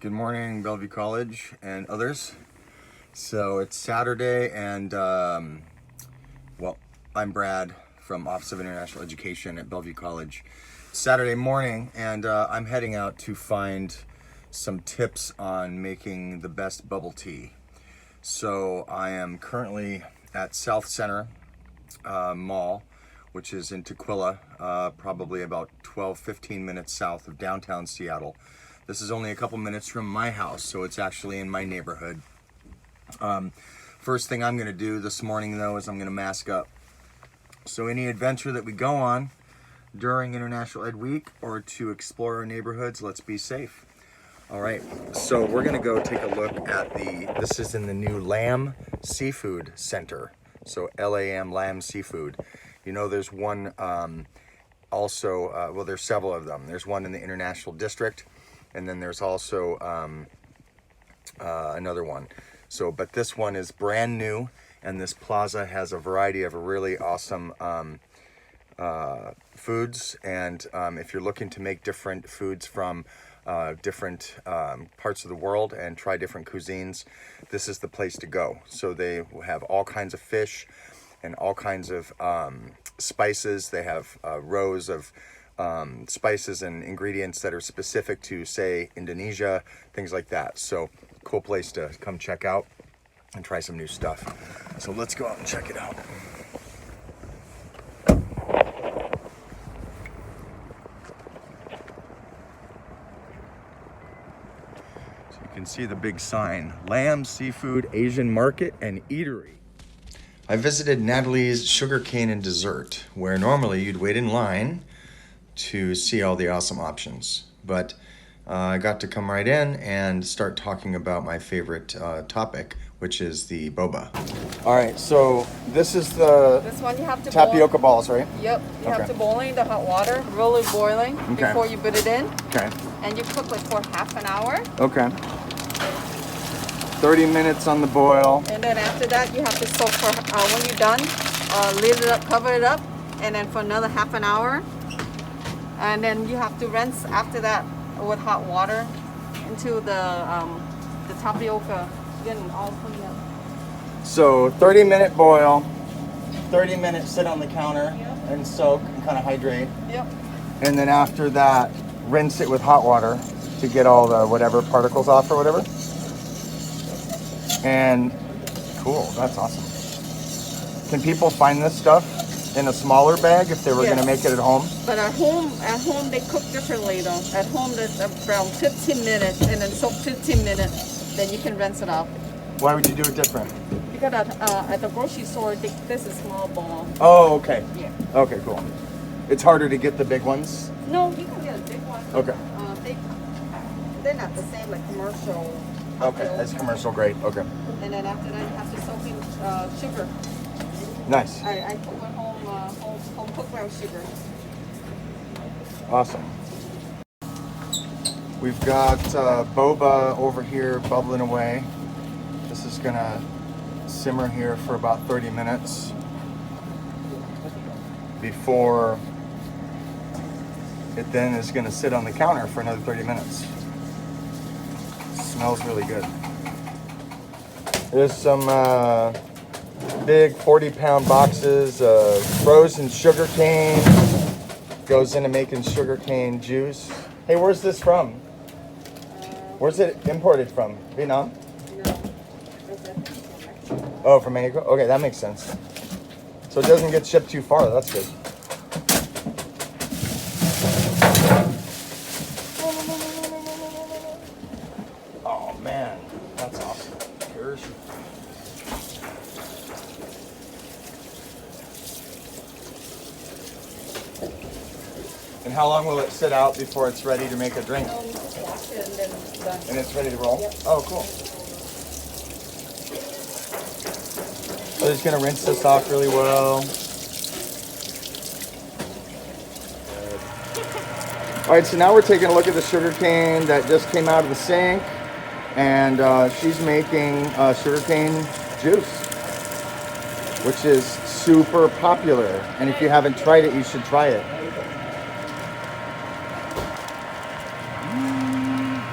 Good morning, Bellevue College and others. So it's Saturday, and well, I'm Brad from Office of International Education at Bellevue College. Saturday morning, and I'm heading out to find some tips on making the best bubble tea. So I am currently at South Center Mall, which is in Tukwila, probably about 12-15 minutes south of downtown Seattle. This is only a couple minutes from my house, so it's actually in my neighborhood. First thing I'm going to do this morning, though, is I'm going to mask up. So any adventure that we go on during International Ed Week or to explore our neighborhoods, let's be safe. All right, so we're going to go take a look at this is in the new Lamb Seafood Center. So LAM, Lamb Seafood. You know, there's one well, there's several of them. There's one in the International District, and then there's also another one. So, but this one is brand new, and this plaza has a variety of really awesome foods. And if you're looking to make different foods from different parts of the world and try different cuisines, this is the place to go. So they have all kinds of fish and all kinds of spices. They have rows of spices and ingredients that are specific to, say, Indonesia, things like that. So cool place to come check out and try some new stuff. So let's go out and check it out. So you can see the big sign, Lamb Seafood Asian Market and Eatery. I visited Natalie's Sugarcane and Dessert, where normally you'd wait in line to see all the awesome options. But I got to come right in and start talking about my favorite topic, which is the boba. All right, so this is the This one you have to tapioca balls, right? Yep, you have Okay. to boil in the hot water, really boiling before you put it in, Okay. and you cook it for half an hour. Okay. 30 minutes on the boil. And then after that, you have to soak for when you're done, lid it up, cover it up, and then for another half an hour. And then you have to rinse after that with hot water into the tapioca. Then all clean up. So 30-minute boil, 30 minutes sit on the counter and soak and kind of hydrate. Yep. And then after that, rinse it with hot water to get all the whatever particles off or whatever. And cool, that's awesome. Can people find this stuff in a smaller bag if they were going to make it at home? But at home they cook differently though. At home, there's around 15 minutes, and then soak 15 minutes. Then you can rinse it off. Why would you do it different? Because at the grocery store, this is small ball. Oh, okay. Yeah. Okay, cool. It's harder to get the big ones? No, you can get a big one. Okay. They're not the same like commercial. Okay, that's commercial grade. Okay. And then after that, you have to soak in sugar. Nice. I put my home cooked brown sugar. Awesome. We've got boba over here bubbling away. This is gonna simmer here for about 30 minutes before it then is gonna sit on the counter for another 30 minutes. Smells really good. There's some big 40-pound boxes of frozen sugar cane. Goes into making sugar cane juice. Hey, where's this from? Where's it imported from? Vietnam? No. Oh, from Mexico? Okay, that makes sense. So it doesn't get shipped too far. That's good. Oh, man. That's awesome. Here's... And how long will it sit out before it's ready to make a drink? Wash it and then it's done. And it's ready to roll? Yep. Oh, cool. So just gonna rinse this off really well. All right, so now we're taking a look at the sugar cane that just came out of the sink, and she's making sugar cane juice, which is super popular. And if you haven't tried it, you should try it.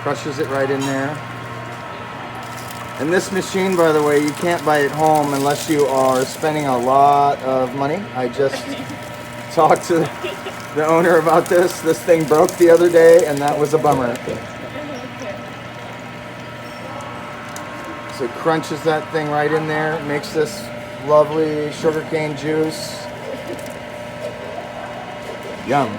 Crushes it right in there. And this machine, by the way, you can't buy at home unless you are spending a lot of money. I just talked to the owner about this. This thing broke the other day, and that was a bummer. So it crunches that thing right in there, makes this lovely sugarcane juice. Yum.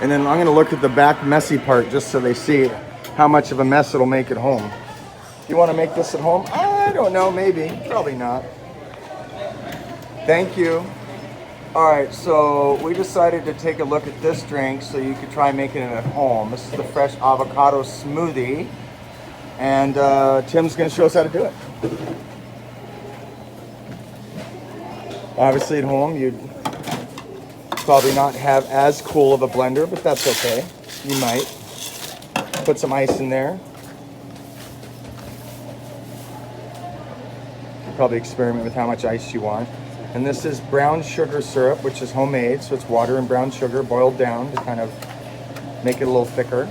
And then I'm gonna look at the back messy part just so they see how much of a mess it'll make at home. You wanna make this at home? I don't know, maybe, probably not. Thank you. All right, so we decided to take a look at this drink so you could try making it at home. This is the fresh avocado smoothie. And Tim's gonna show us how to do it. Obviously at home, you'd probably not have as cool of a blender, but that's okay. You might. Put some ice in there. Probably experiment with how much ice you want. And this is brown sugar syrup, which is homemade, so it's water and brown sugar boiled down to kind of make it a little thicker.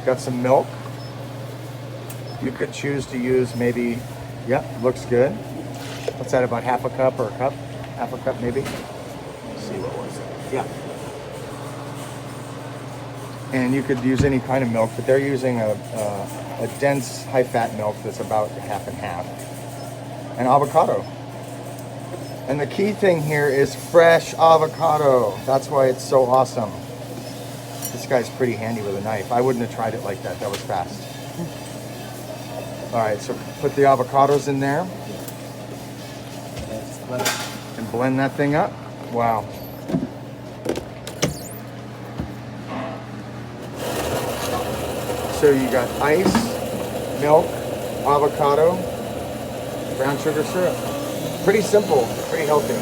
Got some milk. You could choose to use maybe, yep, looks good. What's that, about half a cup or a cup? Half a cup maybe? Let's see, what was it? Yeah. And you could use any kind of milk, but they're using a dense, high-fat milk that's about half and half. And avocado. And the key thing here is fresh avocado. That's why it's so awesome. This guy's pretty handy with a knife. I wouldn't have tried it like that. That was fast. All right, so put the avocados in there. And blend that thing up. Wow. So you got ice, milk, avocado, brown sugar syrup. Pretty simple, pretty healthy.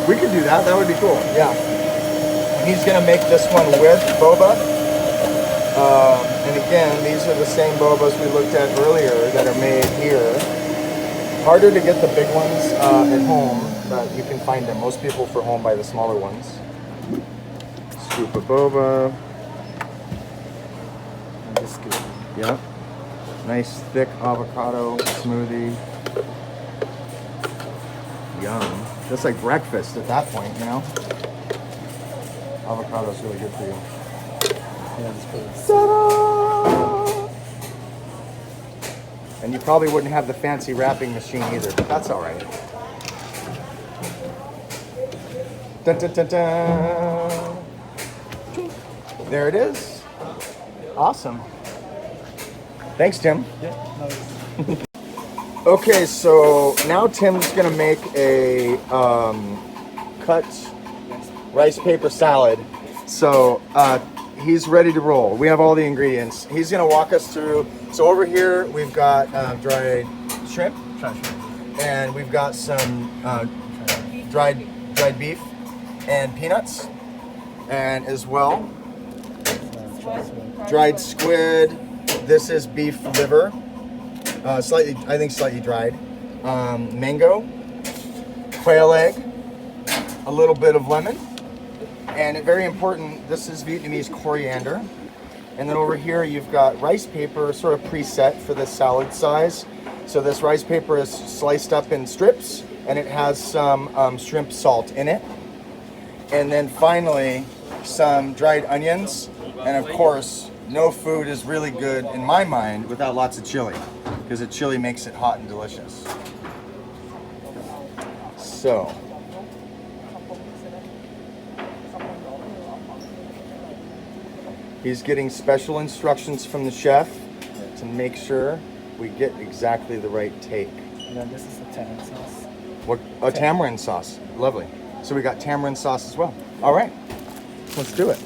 We could do that, that would be cool, yeah. And he's gonna make this one with boba. And again, these are the same bobas we looked at earlier that are made here. Harder to get the big ones at home, but you can find them. Most people for home buy the smaller ones. Scoop of boba. Yeah. Nice thick avocado smoothie. Yum. Just like breakfast at that point, you know? Avocado is really good for you. Yeah, that's pretty. Ta-da! And you probably wouldn't have the fancy wrapping machine either, but that's all right. Dun, dun, dun, dun. There it is. Awesome. Thanks, Tim. Yeah, no, Okay, so now Tim's gonna make a cut rice paper salad. So he's ready to roll. We have all the ingredients. He's gonna walk us through. So over here we've got dried shrimp, and we've got some dried beef and peanuts, and as well dried squid. This is beef liver, I think slightly dried. Mango, quail egg, a little bit of lemon, and very important, this is Vietnamese coriander. And then over here you've got rice paper, sort of preset for this salad size. So this rice paper is sliced up in strips, and it has some shrimp salt in it. And then finally, some dried onions, and of course, no food is really good, in my mind, without lots of chili, because the chili makes it hot and delicious. So, he's getting special instructions from the chef to make sure we get exactly the right take. and then this is the tamarind sauce. What? A tamarind sauce. Lovely. So we got tamarind sauce as well. All right, let's do it.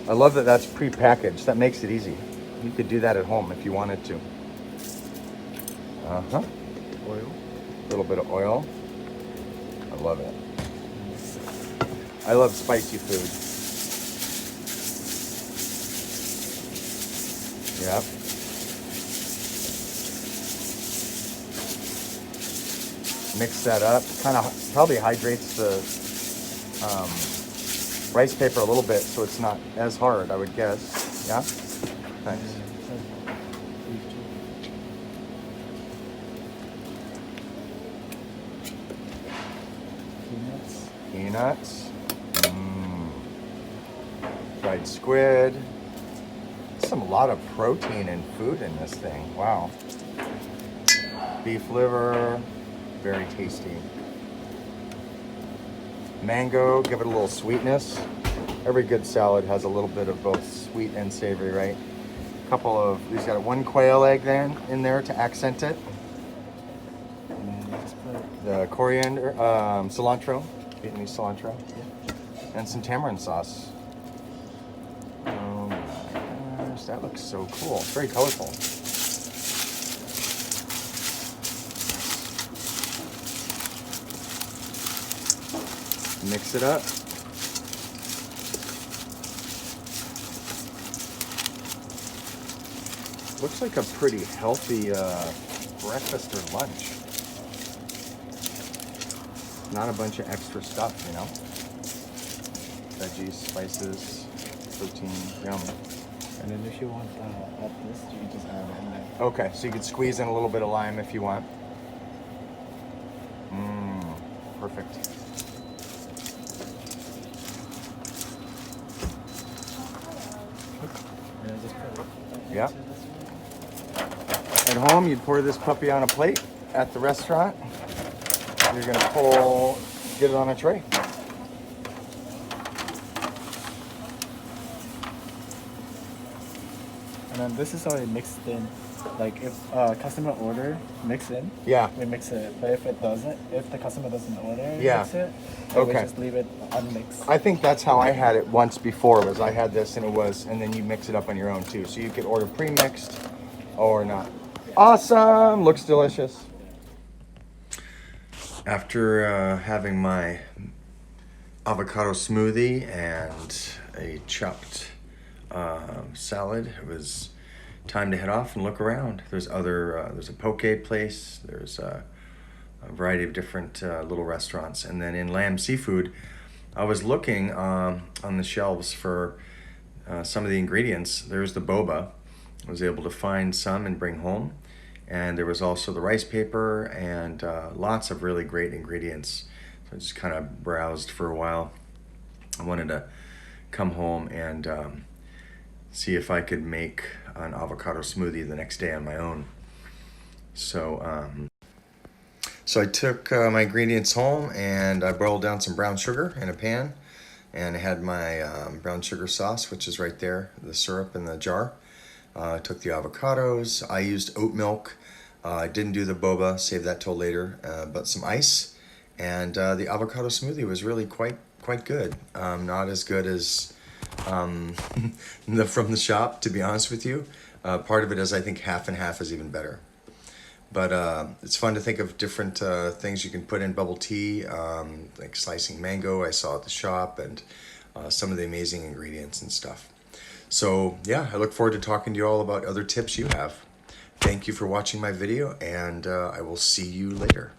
I love that that's pre-packaged. That makes it easy. You could do that at home if you wanted to. Uh-huh. Oil. A little bit of oil. I love it. I love spicy food. Yep. Mix that up. Kind of probably hydrates the rice paper a little bit so it's not as hard, I would guess. Yeah? Nice. Peanuts. Peanuts. Fried squid. A lot of protein and food in this thing. Wow. Beef liver. Very tasty. Mango, give it a little sweetness. Every good salad has a little bit of both sweet and savory, right? A couple of, he's got one quail egg there in there to accent it. And then you just put The coriander, cilantro, Vietnamese cilantro, and some tamarind sauce. Oh my gosh, that looks so cool. It's very colorful. Mix it up. Looks like a pretty healthy breakfast or lunch. Not a bunch of extra stuff, you know? Veggies, spices, protein, yum. And then if you want add this, you can just add it in there. Okay, so you could squeeze in a little bit of lime if you want. Perfect. And then just put it Yeah. into this one. At home, you'd pour this puppy on a plate. At the restaurant, you're gonna get it on a tray. And then this is already mixed in. Like if customer order mix in, Yeah. we mix it. But if it doesn't, if the customer doesn't order Yeah. mix it, then we Okay. just leave it unmixed. I think that's how I had it once before, was I had this and then you mix it up on your own too. So you could order pre-mixed or not. Awesome, looks delicious. After having my avocado smoothie and a chopped salad, it was time to head off and look around. There's a poke place, there's a variety of different little restaurants. And then in Lamb Seafood, I was looking on the shelves for some of the ingredients. There's the boba. I was able to find some and bring home. And there was also the rice paper and lots of really great ingredients. So I just kind of browsed for a while. I wanted to come home and see if I could make an avocado smoothie the next day on my own. So I took my ingredients home and I boiled down some brown sugar in a pan, and I had my brown sugar sauce, which is right there, the syrup in the jar. I took the avocados. I used oat milk. I didn't do the boba, save that till later, but some ice. And the avocado smoothie was really quite good. Not as good as from the shop, to be honest with you. Part of it is I think half and half is even better. But it's fun to think of different things you can put in bubble tea, like slicing mango I saw at the shop, and some of the amazing ingredients and stuff. So yeah, I look forward to talking to you all about other tips you have. Thank you for watching my video, and I will see you later.